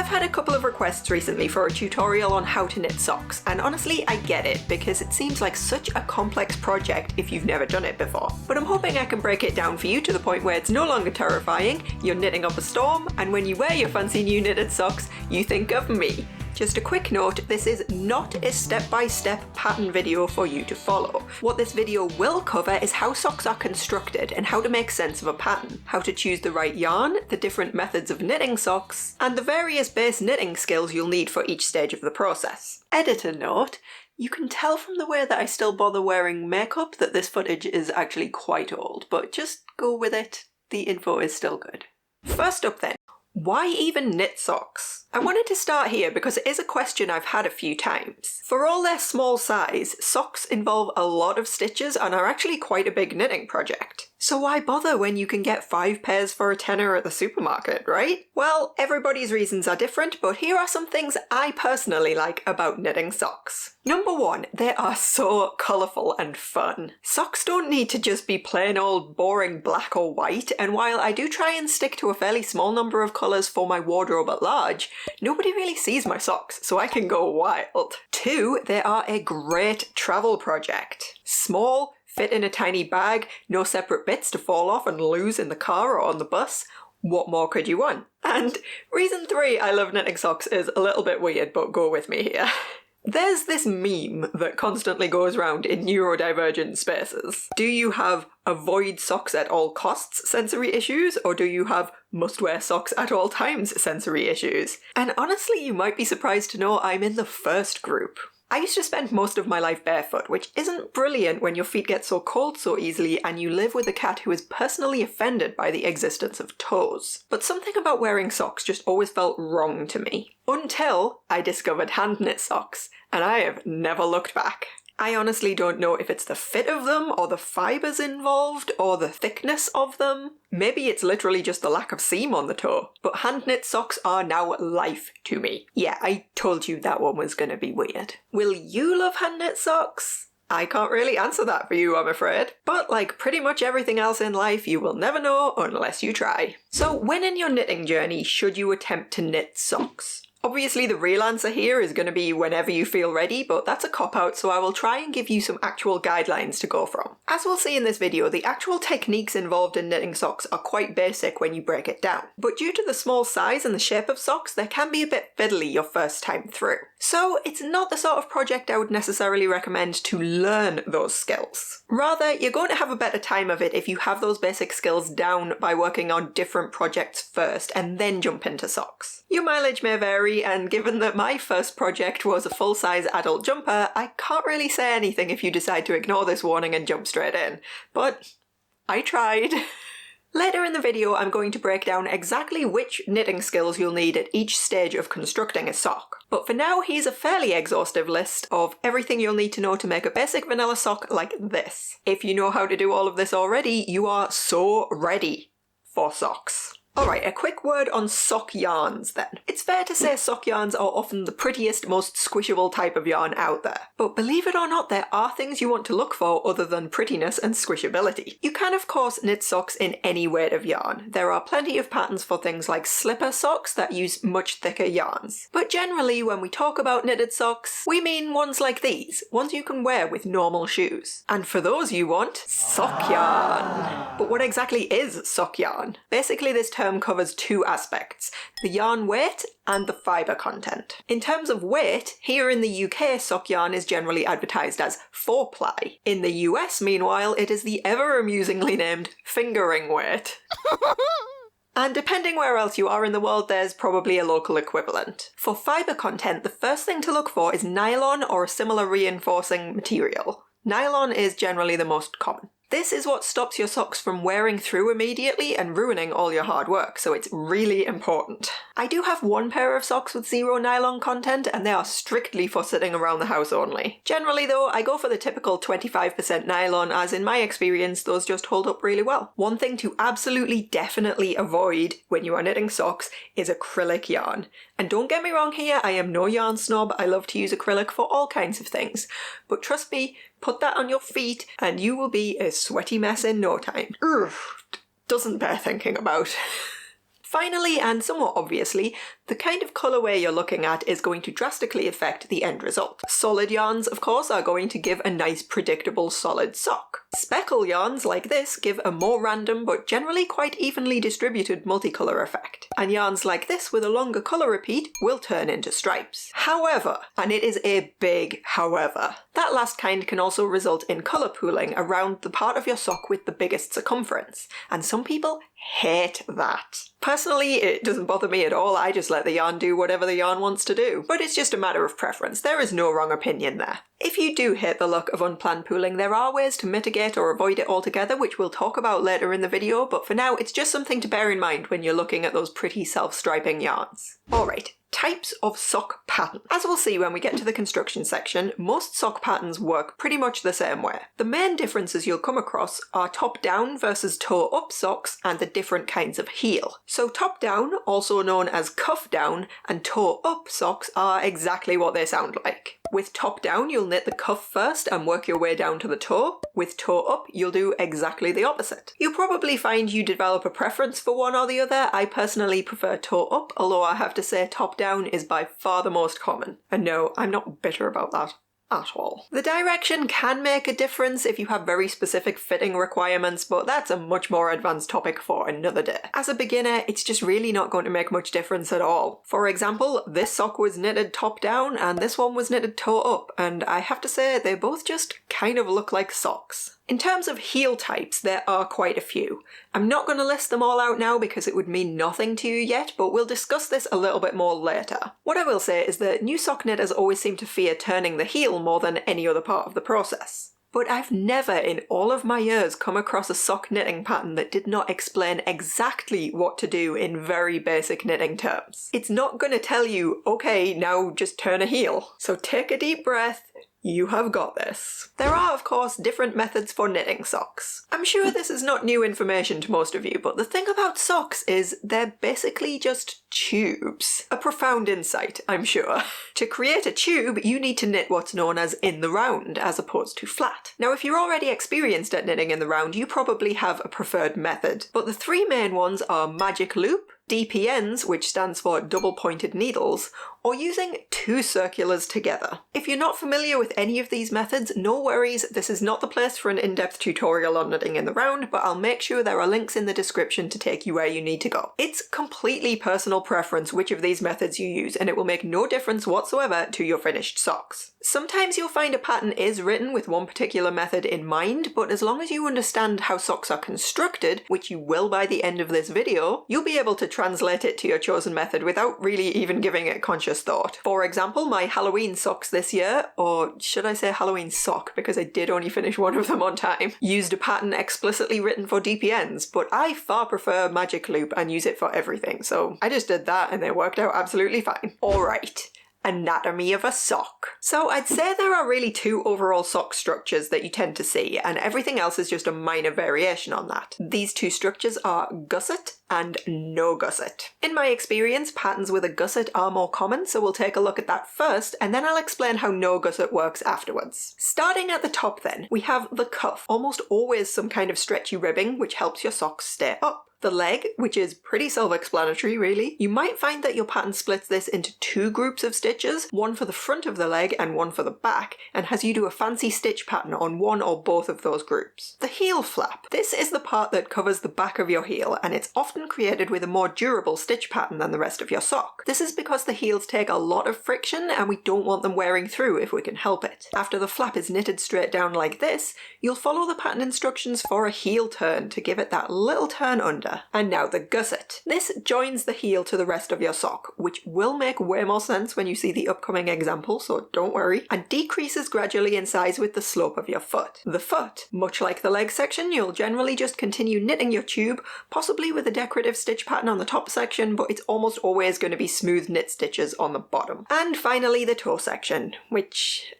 I've had a couple of requests recently for a tutorial on how to knit socks, and honestly I get it because it seems like such a complex project if you've never done it before. But I'm hoping I can break it down for you to the point where it's no longer terrifying, you're knitting up a storm, and when you wear your fancy new knitted socks, you think of me. Just a quick note, this is not a step-by-step pattern video for you to follow. What this video will cover is how socks are constructed and how to make sense of a pattern, how to choose the right yarn, the different methods of knitting socks, and the various base knitting skills you'll need for each stage of the process. Editor note, you can tell from the way that I still bother wearing makeup that this footage is actually quite old, but just go with it, the info is still good. First up then, why even knit socks? I wanted to start here because it is a question I've had a few times. For all their small size, socks involve a lot of stitches and are actually quite a big knitting project. So why bother when you can get 5 pairs for a tenner at the supermarket, right? Well, everybody's reasons are different, but here are some things I personally like about knitting socks. Number 1, they are so colourful and fun. Socks don't need to just be plain old boring black or white, and while I do try and stick to a fairly small number of colours for my wardrobe at large, nobody really sees my socks, so I can go wild. 2, they are a great travel project. Small, fit in a tiny bag, no separate bits to fall off and lose in the car or on the bus. What more could you want? And reason 3 I love knitting socks is a little bit weird, but go with me here. There's this meme that constantly goes around in neurodivergent spaces. Do you have avoid socks at all costs sensory issues, or do you have must wear socks at all times sensory issues? And honestly, you might be surprised to know I'm in the first group. I used to spend most of my life barefoot, which isn't brilliant when your feet get so cold so easily and you live with a cat who is personally offended by the existence of toes. But something about wearing socks just always felt wrong to me. Until I discovered hand knit socks, and I have never looked back. I honestly don't know if it's the fit of them, or the fibres involved, or the thickness of them. Maybe it's literally just the lack of seam on the toe. But hand knit socks are now life to me. Yeah, I told you that one was gonna be weird. Will you love hand knit socks? I can't really answer that for you, I'm afraid. But like pretty much everything else in life, you will never know unless you try. So when in your knitting journey should you attempt to knit socks? Obviously the real answer here is going to be whenever you feel ready, but that's a cop-out, so I will try and give you some actual guidelines to go from. As we'll see in this video, the actual techniques involved in knitting socks are quite basic when you break it down. But due to the small size and the shape of socks, they can be a bit fiddly your first time through. So it's not the sort of project I would necessarily recommend to learn those skills. Rather, you're going to have a better time of it if you have those basic skills down by working on different projects first and then jump into socks. Your mileage may vary, and given that my first project was a full-size adult jumper, I can't really say anything if you decide to ignore this warning and jump straight in. But I tried. Later in the video, I'm going to break down exactly which knitting skills you'll need at each stage of constructing a sock. But for now, here's a fairly exhaustive list of everything you'll need to know to make a basic vanilla sock like this. If you know how to do all of this already, you are so ready for socks. Alright, a quick word on sock yarns then. It's fair to say sock yarns are often the prettiest, most squishable type of yarn out there. But believe it or not, there are things you want to look for other than prettiness and squishability. You can of course knit socks in any weight of yarn. There are plenty of patterns for things like slipper socks that use much thicker yarns. But generally when we talk about knitted socks, we mean ones like these, ones you can wear with normal shoes. And for those you want, sock yarn. But what exactly is sock yarn? Basically this term covers 2 aspects, the yarn weight and the fibre content. In terms of weight, here in the UK sock yarn is generally advertised as 4-ply. In the US, meanwhile, it is the ever amusingly named fingering weight. And depending where else you are in the world, there's probably a local equivalent. For fibre content, the first thing to look for is nylon or a similar reinforcing material. Nylon is generally the most common. This is what stops your socks from wearing through immediately and ruining all your hard work, so it's really important. I do have one pair of socks with 0 nylon content, and they are strictly for sitting around the house only. Generally though, I go for the typical 25% nylon, as in my experience those just hold up really well. One thing to absolutely definitely avoid when you are knitting socks is acrylic yarn. And don't get me wrong here, I am no yarn snob, I love to use acrylic for all kinds of things. But trust me, put that on your feet and you will be a sweaty mess in no time. Ugh, doesn't bear thinking about. Finally, and somewhat obviously, The kind of colourway you're looking at is going to drastically affect the end result. Solid yarns, of course, are going to give a nice predictable solid sock. Speckle yarns like this give a more random but generally quite evenly distributed multicolour effect. And yarns like this with a longer colour repeat will turn into stripes. However, and it is a big however, that last kind can also result in colour pooling around the part of your sock with the biggest circumference, and some people hate that. Personally, it doesn't bother me at all, I just let the yarn do whatever the yarn wants to do. But it's just a matter of preference, there is no wrong opinion there. If you do hate the look of unplanned pooling, there are ways to mitigate or avoid it altogether, which we'll talk about later in the video, but for now it's just something to bear in mind when you're looking at those pretty self-striping yarns. Alright. Types of sock pattern. As we'll see when we get to the construction section, most sock patterns work pretty much the same way. The main differences you'll come across are top-down versus toe-up socks and the different kinds of heel. So top-down, also known as cuff-down, and toe-up socks are exactly what they sound like. With top-down, you'll knit the cuff first and work your way down to the toe. With toe-up, you'll do exactly the opposite. You'll probably find you develop a preference for one or the other. I personally prefer toe-up, although I have to say top-down is by far the most common. And no, I'm not bitter about that at all. The direction can make a difference if you have very specific fitting requirements, but that's a much more advanced topic for another day. As a beginner, it's just really not going to make much difference at all. For example, this sock was knitted top down and this one was knitted toe up, and I have to say they both just kind of look like socks. In terms of heel types, there are quite a few. I'm not going to list them all out now because it would mean nothing to you yet, but we'll discuss this a little bit more later. What I will say is that new sock knitters always seem to fear turning the heel more than any other part of the process. But I've never in all of my years come across a sock knitting pattern that did not explain exactly what to do in very basic knitting terms. It's not going to tell you, okay, now just turn a heel. So take a deep breath. You have got this. There are, of course, different methods for knitting socks. I'm sure this is not new information to most of you, but the thing about socks is they're basically just tubes. A profound insight, I'm sure. To create a tube, you need to knit what's known as in the round, as opposed to flat. Now, if you're already experienced at knitting in the round, you probably have a preferred method, but the three main ones are magic loop, DPNs, which stands for double pointed needles, or using two circulars together. If you're not familiar with any of these methods, no worries, this is not the place for an in-depth tutorial on knitting in the round, but I'll make sure there are links in the description to take you where you need to go. It's completely personal preference which of these methods you use, and it will make no difference whatsoever to your finished socks. Sometimes you'll find a pattern is written with one particular method in mind, but as long as you understand how socks are constructed, which you will by the end of this video, you'll be able to translate it to your chosen method without really even giving it conscious thought. For example, my Halloween socks this year, or should I say Halloween sock because I did only finish one of them on time, used a pattern explicitly written for DPNs, but I far prefer magic loop and use it for everything, so I just did that and it worked out absolutely fine. Alright. Anatomy of a sock. So I'd say there are really two overall sock structures that you tend to see, and everything else is just a minor variation on that. These two structures are gusset and no gusset. In my experience, patterns with a gusset are more common, so we'll take a look at that first, and then I'll explain how no gusset works afterwards. Starting at the top then, we have the cuff, almost always some kind of stretchy ribbing which helps your socks stay up. The leg, which is pretty self-explanatory really. You might find that your pattern splits this into two groups of stitches, one for the front of the leg and one for the back, and has you do a fancy stitch pattern on one or both of those groups. The heel flap. This is the part that covers the back of your heel, and it's often created with a more durable stitch pattern than the rest of your sock. This is because the heels take a lot of friction and we don't want them wearing through if we can help it. After the flap is knitted straight down like this, you'll follow the pattern instructions for a heel turn to give it that little turn under. And now the gusset. This joins the heel to the rest of your sock, which will make way more sense when you see the upcoming example, so don't worry, and decreases gradually in size with the slope of your foot. The foot, much like the leg section, you'll generally just continue knitting your tube, possibly with a decorative stitch pattern on the top section, but it's almost always going to be smooth knit stitches on the bottom. And finally the toe section, which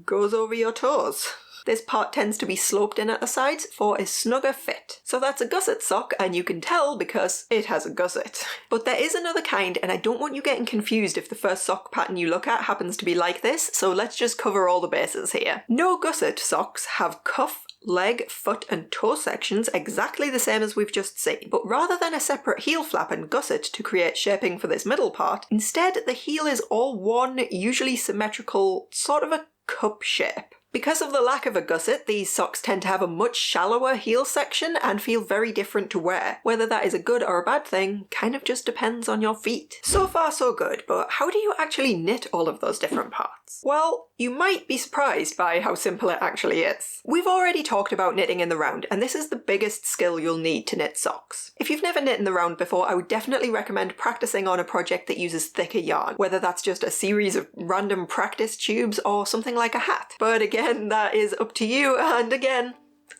goes over your toes. This part tends to be sloped in at the sides for a snugger fit. So that's a gusset sock, and you can tell because it has a gusset. But there is another kind, and I don't want you getting confused if the first sock pattern you look at happens to be like this, so let's just cover all the bases here. No gusset socks have cuff leg, foot and toe sections exactly the same as we've just seen, but rather than a separate heel flap and gusset to create shaping for this middle part, instead the heel is all one, usually symmetrical, sort of a cup shape. Because of the lack of a gusset, these socks tend to have a much shallower heel section and feel very different to wear. Whether that is a good or a bad thing kind of just depends on your feet. So far so good, but how do you actually knit all of those different parts? Well, you might be surprised by how simple it actually is. We've already talked about knitting in the round, and this is the biggest skill you'll need to knit socks. If you've never knit in the round before, I would definitely recommend practicing on a project that uses thicker yarn, whether that's just a series of random practice tubes or something like a hat. But again, that is up to you, and again,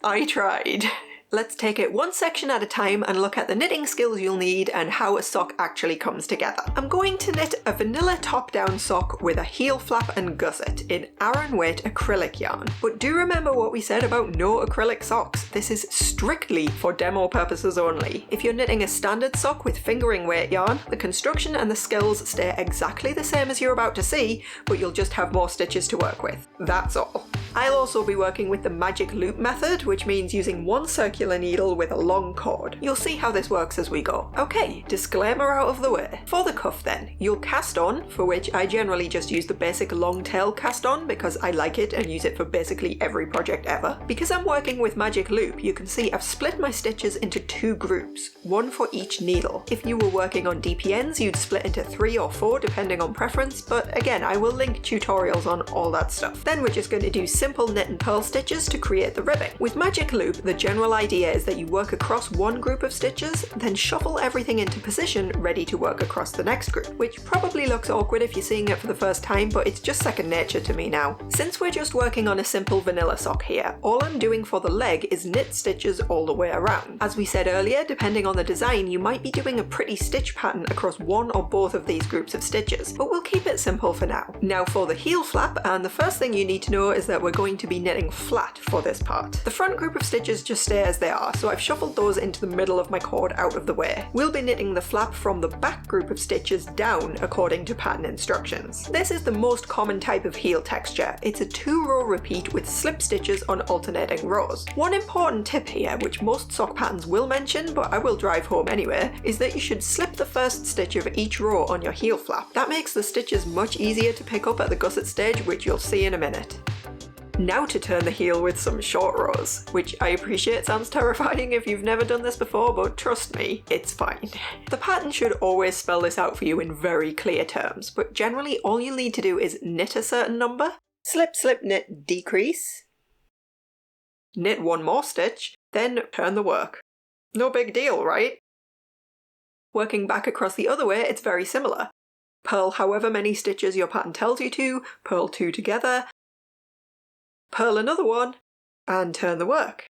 I tried. Let's take it one section at a time and look at the knitting skills you'll need and how a sock actually comes together. I'm going to knit a vanilla top-down sock with a heel flap and gusset in Aran weight acrylic yarn. But do remember what we said about no acrylic socks. This is strictly for demo purposes only. If you're knitting a standard sock with fingering weight yarn, the construction and the skills stay exactly the same as you're about to see, but you'll just have more stitches to work with. That's all. I'll also be working with the magic loop method, which means using one circular needle with a long cord. You'll see how this works as we go. Okay, disclaimer out of the way. For the cuff then, you'll cast on, for which I generally just use the basic long tail cast on because I like it and use it for basically every project ever. Because I'm working with magic loop, you can see I've split my stitches into two groups, one for each needle. If you were working on DPNs, you'd split into 3 or 4 depending on preference, but again, I will link tutorials on all that stuff. Then we're just going to do simple knit and purl stitches to create the ribbing. With magic loop, the general idea is that you work across one group of stitches, then shuffle everything into position ready to work across the next group, which probably looks awkward if you're seeing it for the first time, but it's just second nature to me now. Since we're just working on a simple vanilla sock here, all I'm doing for the leg is knit stitches all the way around. As we said earlier, depending on the design, you might be doing a pretty stitch pattern across one or both of these groups of stitches, but we'll keep it simple for now. Now for the heel flap, and the first thing you need to know is that we're going to be knitting flat for this part. The front group of stitches just stay as they are, so I've shuffled those into the middle of my cord out of the way. We'll be knitting the flap from the back group of stitches down according to pattern instructions. This is the most common type of heel texture. It's a 2-row repeat with slip stitches on alternating rows. One important tip here, which most sock patterns will mention, but I will drive home anyway, is that you should slip the first stitch of each row on your heel flap. That makes the stitches much easier to pick up at the gusset stage, which you'll see in a minute. Now to turn the heel with some short rows, which I appreciate sounds terrifying if you've never done this before, but trust me, it's fine. The pattern should always spell this out for you in very clear terms, but generally all you'll need to do is knit a certain number, slip, slip, knit, decrease, knit one more stitch, then turn the work. No big deal, right? Working back across the other way, it's very similar. Purl however many stitches your pattern tells you to, purl 2 together, purl another one, and turn the work.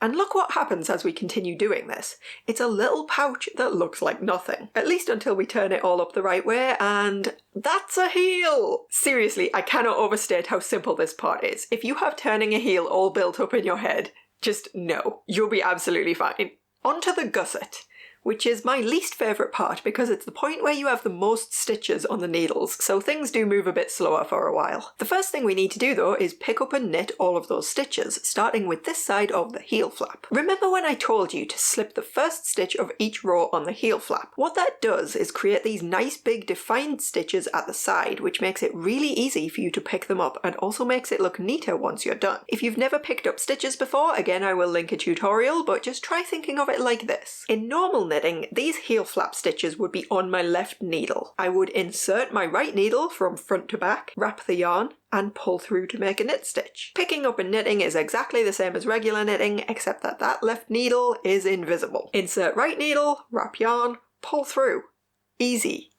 And look what happens as we continue doing this. It's a little pouch that looks like nothing, at least until we turn it all up the right way, and that's a heel! Seriously, I cannot overstate how simple this part is. If you have turning a heel all built up in your head, just no, you'll be absolutely fine. Onto the gusset, which is my least favourite part because it's the point where you have the most stitches on the needles, so things do move a bit slower for a while. The first thing we need to do though is pick up and knit all of those stitches, starting with this side of the heel flap. Remember when I told you to slip the first stitch of each row on the heel flap? What that does is create these nice big defined stitches at the side, which makes it really easy for you to pick them up and also makes it look neater once you're done. If you've never picked up stitches before, again I will link a tutorial, but just try thinking of it like this. In normal knitting, these heel flap stitches would be on my left needle. I would insert my right needle from front to back, wrap the yarn, and pull through to make a knit stitch. Picking up and knitting is exactly the same as regular knitting, except that that left needle is invisible. Insert right needle, wrap yarn, pull through. Easy.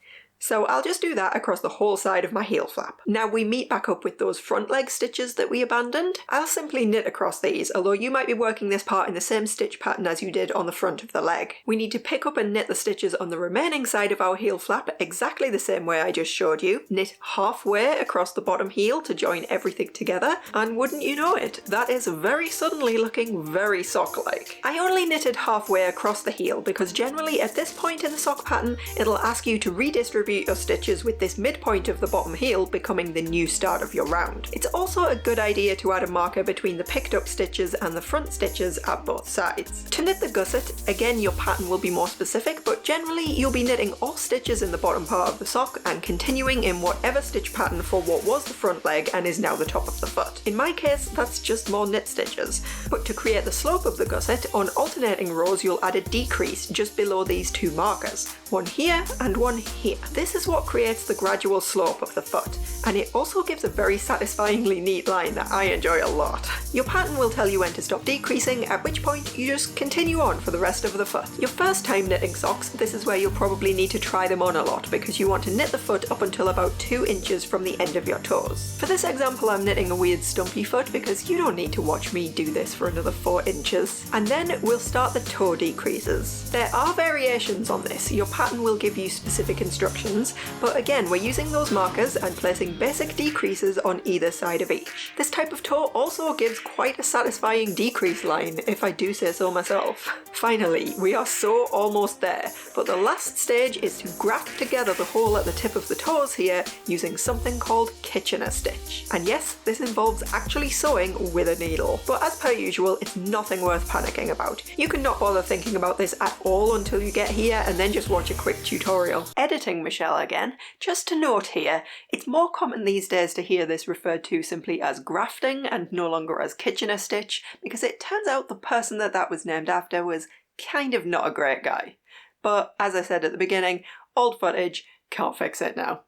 So I'll just do that across the whole side of my heel flap. Now we meet back up with those front leg stitches that we abandoned. I'll simply knit across these, although you might be working this part in the same stitch pattern as you did on the front of the leg. We need to pick up and knit the stitches on the remaining side of our heel flap exactly the same way I just showed you. Knit halfway across the bottom heel to join everything together, and wouldn't you know it, that is very suddenly looking very sock-like. I only knitted halfway across the heel because generally at this point in the sock pattern it'll ask you to redistribute distribute your stitches with this midpoint of the bottom heel becoming the new start of your round. It's also a good idea to add a marker between the picked up stitches and the front stitches at both sides. To knit the gusset, again your pattern will be more specific, but generally you'll be knitting all stitches in the bottom part of the sock and continuing in whatever stitch pattern for what was the front leg and is now the top of the foot. In my case, that's just more knit stitches. But to create the slope of the gusset, on alternating rows you'll add a decrease just below these two markers. One here and one here. This is what creates the gradual slope of the foot, and it also gives a very satisfyingly neat line that I enjoy a lot. Your pattern will tell you when to stop decreasing, at which point you just continue on for the rest of the foot. Your first time knitting socks, this is where you'll probably need to try them on a lot because you want to knit the foot up until about 2 inches from the end of your toes. For this example I'm knitting a weird stumpy foot because you don't need to watch me do this for another 4 inches. And then we'll start the toe decreases. There are variations on this. Your pattern will give you specific instructions, but again we're using those markers and placing basic decreases on either side of each. This type of toe also gives quite a satisfying decrease line, if I do say so myself. Finally, we are so almost there, but the last stage is to graft together the hole at the tip of the toes here using something called Kitchener stitch. And yes, this involves actually sewing with a needle, but as per usual, it's nothing worth panicking about. You can not bother thinking about this at all until you get here and then just watch a quick tutorial. Editing Michelle again. Just to note here, it's more common these days to hear this referred to simply as grafting and no longer as Kitchener stitch, because it turns out the person that was named after was kind of not a great guy. But as I said at the beginning, old footage, can't fix it now.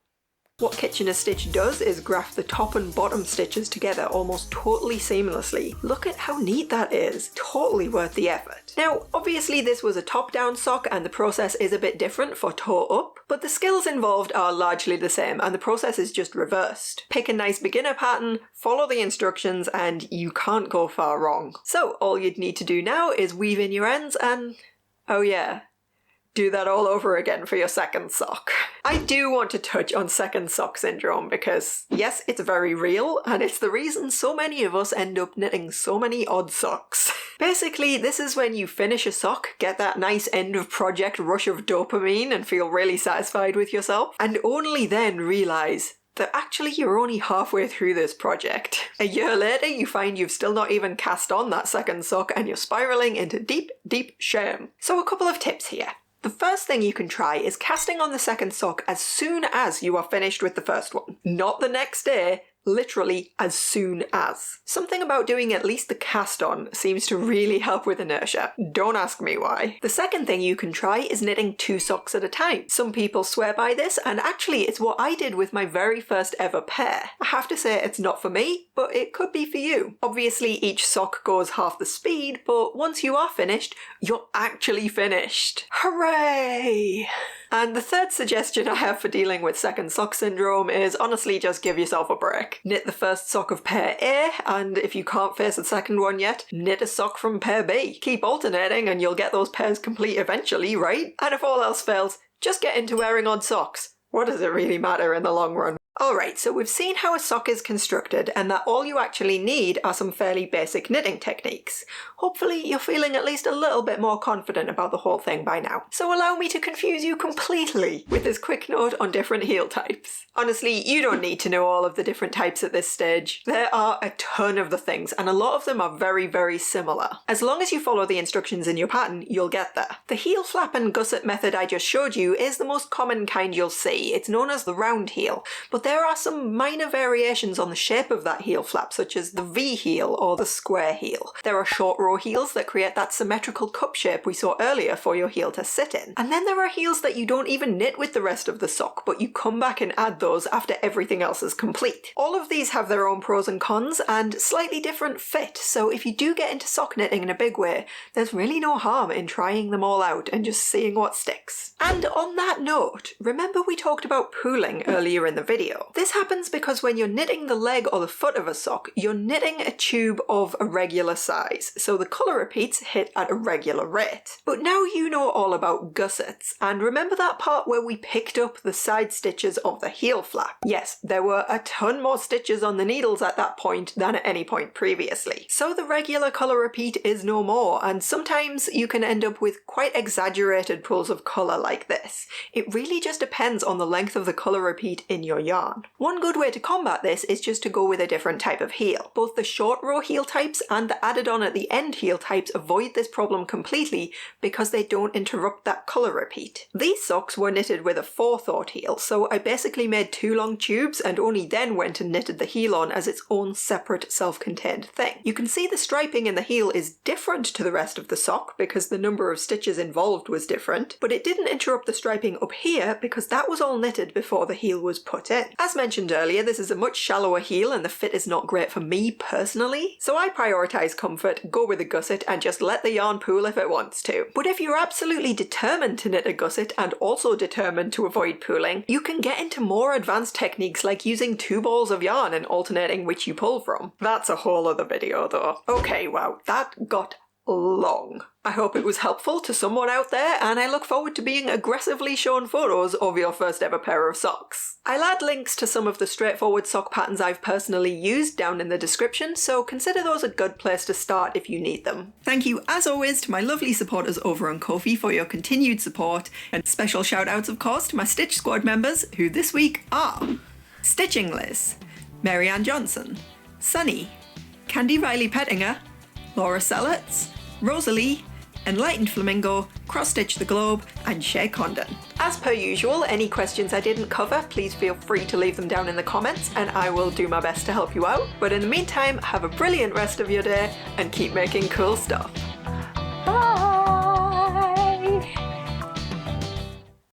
What Kitchener stitch does is graft the top and bottom stitches together almost totally seamlessly. Look at how neat that is. Totally worth the effort. Now, obviously this was a top-down sock and the process is a bit different for toe up, but the skills involved are largely the same and the process is just reversed. Pick a nice beginner pattern, follow the instructions, and you can't go far wrong. So all you'd need to do now is weave in your ends and, oh yeah, do that all over again for your second sock. I do want to touch on second sock syndrome because, yes, it's very real and it's the reason so many of us end up knitting so many odd socks. Basically, this is when you finish a sock, get that nice end of project rush of dopamine and feel really satisfied with yourself, and only then realise that actually you're only halfway through this project. A year later you find you've still not even cast on that second sock and you're spiralling into deep, deep shame. So a couple of tips here. The first thing you can try is casting on the second sock as soon as you are finished with the first one. Not the next day, literally as soon as. Something about doing at least the cast on seems to really help with inertia. Don't ask me why. The second thing you can try is knitting 2 socks at a time. Some people swear by this, and actually it's what I did with my very first ever pair. I have to say it's not for me, but it could be for you. Obviously each sock goes half the speed, but once you are finished, you're actually finished. Hooray! And the third suggestion I have for dealing with second sock syndrome is honestly just give yourself a break. Knit the first sock of pair A, and if you can't face the second one yet, knit a sock from pair B. Keep alternating and you'll get those pairs complete eventually, right? And if all else fails, just get into wearing odd socks. What does it really matter in the long run? Alright, so we've seen how a sock is constructed and that all you actually need are some fairly basic knitting techniques. Hopefully you're feeling at least a little bit more confident about the whole thing by now. So allow me to confuse you completely with this quick note on different heel types. Honestly, you don't need to know all of the different types at this stage. There are a ton of the things and a lot of them are very, very similar. As long as you follow the instructions in your pattern, you'll get there. The heel flap and gusset method I just showed you is the most common kind you'll see. It's known as the round heel, but there are some minor variations on the shape of that heel flap, such as the V heel or the square heel. There are short row heels that create that symmetrical cup shape we saw earlier for your heel to sit in. And then there are heels that you don't even knit with the rest of the sock, but you come back and add those after everything else is complete. All of these have their own pros and cons and slightly different fit, so if you do get into sock knitting in a big way, there's really no harm in trying them all out and just seeing what sticks. And on that note, remember we talked about pooling earlier in the video. video. This happens because when you're knitting the leg or the foot of a sock, you're knitting a tube of a regular size, so the colour repeats hit at a regular rate. But now you know all about gussets, and remember that part where we picked up the side stitches of the heel flap? Yes, there were a ton more stitches on the needles at that point than at any point previously. So the regular colour repeat is no more, and sometimes you can end up with quite exaggerated pools of colour like this. It really just depends on the length of the colour repeat in your yarn. One good way to combat this is just to go with a different type of heel. Both the short row heel types and the added on at the end heel types avoid this problem completely because they don't interrupt that colour repeat. These socks were knitted with a forethought heel, so I basically made 2 long tubes and only then went and knitted the heel on as its own separate self-contained thing. You can see the striping in the heel is different to the rest of the sock because the number of stitches involved was different, but it didn't interrupt the striping up here because that was all knitted before the heel was put in. As mentioned earlier, this is a much shallower heel and the fit is not great for me personally, so I prioritise comfort, go with a gusset and just let the yarn pool if it wants to. But if you're absolutely determined to knit a gusset and also determined to avoid pooling, you can get into more advanced techniques like using 2 balls of yarn and alternating which you pull from. That's a whole other video though. Okay, wow, that got long. I hope it was helpful to someone out there, and I look forward to being aggressively shown photos of your first ever pair of socks. I'll add links to some of the straightforward sock patterns I've personally used down in the description, so consider those a good place to start if you need them. Thank you as always to my lovely supporters over on Ko-fi for your continued support, and special shout outs of course to my Stitch Squad members, who this week are Stitching Liz, Mary Ann Johnson, Sunny, Candy Riley Pettinger, Laura Selletts, Rosalie, Enlightened Flamingo, Cross Stitch the Globe, and Shay Condon. As per usual, any questions I didn't cover, please feel free to leave them down in the comments and I will do my best to help you out. But in the meantime, have a brilliant rest of your day and keep making cool stuff. Bye!